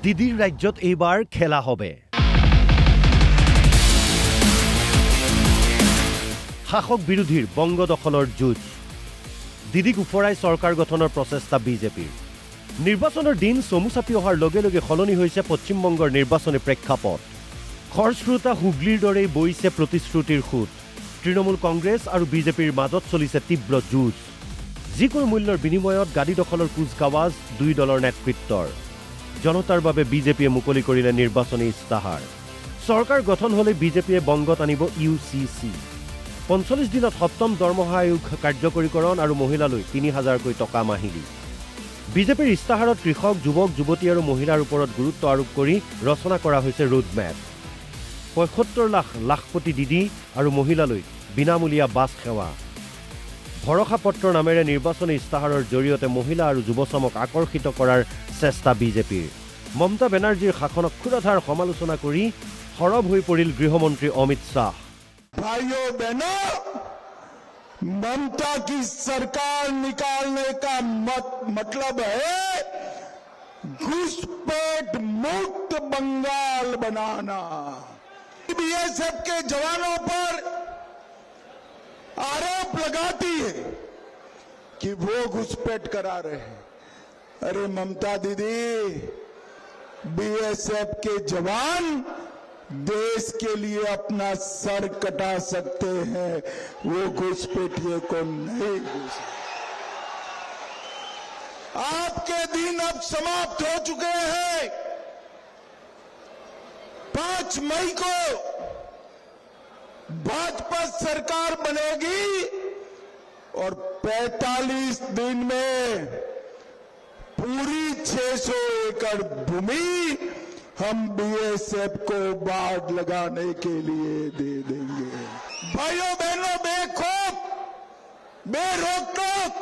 দিদিৰ ৰাজ্যত এইবাৰ খেলা হবে শাসক বিৰোধীৰ বংগ দখলৰ যুঁজ দিদিক উফৰাই চৰকাৰ গঠনৰ প্ৰচেষ্টা বিজেপিৰ নিৰ্বাচনৰ দিন চমু চাপি অহাৰ লগে লগে সলনি হৈছে পশ্চিমবংগৰ নিৰ্বাচনী প্ৰেক্ষাপট খৰস্ৰোতা হুগলিৰ দৰে বৈছে প্ৰতিশ্ৰুতিৰ সুত তৃণমূল কংগ্ৰেছ আৰু বিজেপিৰ মাজত চলিছে তীব্ৰ যুঁজ যিকোনো মূল্যৰ বিনিময়ত গাদী দখলৰ কুচকাৱাজ দুই দলৰ নেতৃত্বৰ জনতাৰ বাবে বিজেপিয়ে মুকলি কৰিলে নিৰ্বাচনী ইস্তাহাৰ চৰকাৰ গঠন হলে বিজেপিয়ে বংগত আনিব ইউচিচি ৪৫ দিনত সপ্তম দৰমহা আয়োগ কাৰ্যকৰীকৰণ আৰু মহিলালৈ ৩০০০কৈ টকা মাহিলী বিজেপিৰ ইস্তাহাৰত কৃষক যুৱক যুৱতী আৰু মহিলাৰ ওপৰত গুৰুত্ব আৰোপ কৰি ৰচনা কৰা হৈছে ৰোডমেপ ৭৫ লাখ লাখপতি দিদি আৰু মহিলালৈ বিনামূলীয়া বাছ সেৱা ভৰসা পত্ৰৰ নামেৰে নিৰ্বাচনী ইস্তাহাৰৰ জৰিয়তে মহিলা আৰু যুৱচামক আকৰ্ষিত কৰাৰ চেষ্টা বিজেপিৰ মমতা বেনাৰ্জীৰ শাসনক ক্ষুৰধাৰ সমালোচনা কৰি সৰব হৈ পৰিল গৃহমন্ত্ৰী অমিত শাহ भाइयों बहनों ममता की सरकार निकालने का मतलब है घुसपैठ मुक्त बंगाल बनाना बीएसएफ के जवानों पर आरोप लगाती है कि वो घुसपैठ करा रहे हैं अरे ममता दीदी बीएसएफ के जवान देश के लिए अपना सर कटा सकते हैं वो घुसपैठिए को नहीं घुस आपके दिन अब समाप्त हो चुके हैं 5 मई को भाजपा सरकार बनेगी और 45 दिन में पूरी 600 एकड़ भूमि हम बीएसएफ को बाढ़ लगाने के लिए दे देंगे भाइयों बहनों बेखौफ बेरोक-टोक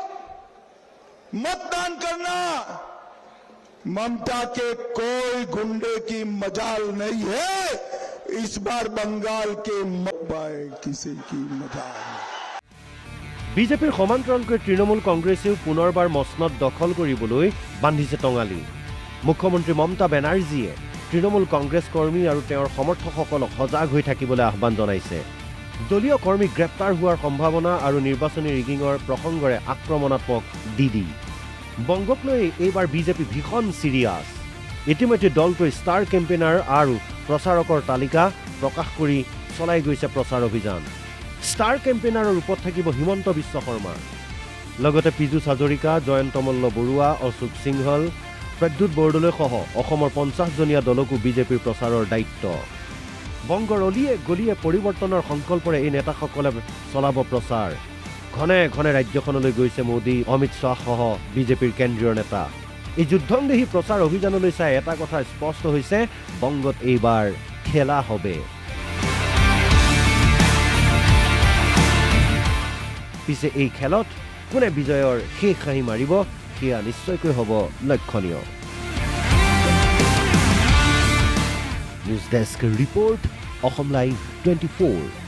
मतदान करना ममता के कोई गुंडे की मजाल नहीं है इस बार बंगाल के मबाए किसी की मजाल বিজেপিৰ সমান্তৰালকৈ তৃণমূল কংগ্ৰেছেও পুনৰবাৰ মসনদ দখল কৰিবলৈ বান্ধিছে টঙালি মুখ্যমন্ত্ৰী মমতা বেনাৰ্জীয়ে তৃণমূল কংগ্ৰেছ কৰ্মী আৰু তেওঁৰ সমৰ্থকসকলক সজাগ হৈ থাকিবলৈ আহ্বান জনাইছে দলীয় কৰ্মী গ্ৰেপ্তাৰ হোৱাৰ সম্ভাৱনা আৰু নিৰ্বাচনী ৰিগিঙৰ প্ৰসংগৰে আক্ৰমণাত্মক দিদি বংগক লৈ এইবাৰ বিজেপি ভীষণ চিৰিয়াছ ইতিমধ্যে দলটোৱে ষ্টাৰ কেম্পেইনাৰ আৰু প্ৰচাৰকৰ তালিকা প্ৰকাশ কৰি চলাই গৈছে প্ৰচাৰ অভিযান ষ্টাৰ কেম্পেইনাৰৰ ৰূপত থাকিব হিমন্ত বিশ্ব শৰ্মা লগতে পীযুষ হাজৰিকা জয়ন্ত মল্ল বৰুৱা অশোক সিংহল প্ৰদ্যুৎ বৰদলৈ সহ অসমৰ ৫০জনীয়া দলকো বিজেপিৰ প্ৰচাৰৰ দায়িত্ব বংগৰ অলিয়ে গলিয়ে পৰিৱৰ্তনৰ সংকল্পৰে এই নেতাসকলে চলাব প্ৰচাৰ ঘনে ঘনে ৰাজ্যখনলৈ গৈছে মোদী অমিত শ্বাহ সহ বিজেপিৰ কেন্দ্ৰীয় নেতা এই যুদ্ধংদেহী প্ৰচাৰ অভিযানলৈ চাই এটা কথা স্পষ্ট হৈছে বংগত এইবাৰ খেলা হবে পিছে এই খেলত কোনে বিজয়ৰ শেষ হাঁহি মাৰিব সেয়া নিশ্চয়কৈ হ'ব লক্ষণীয় news desk report Assam live 24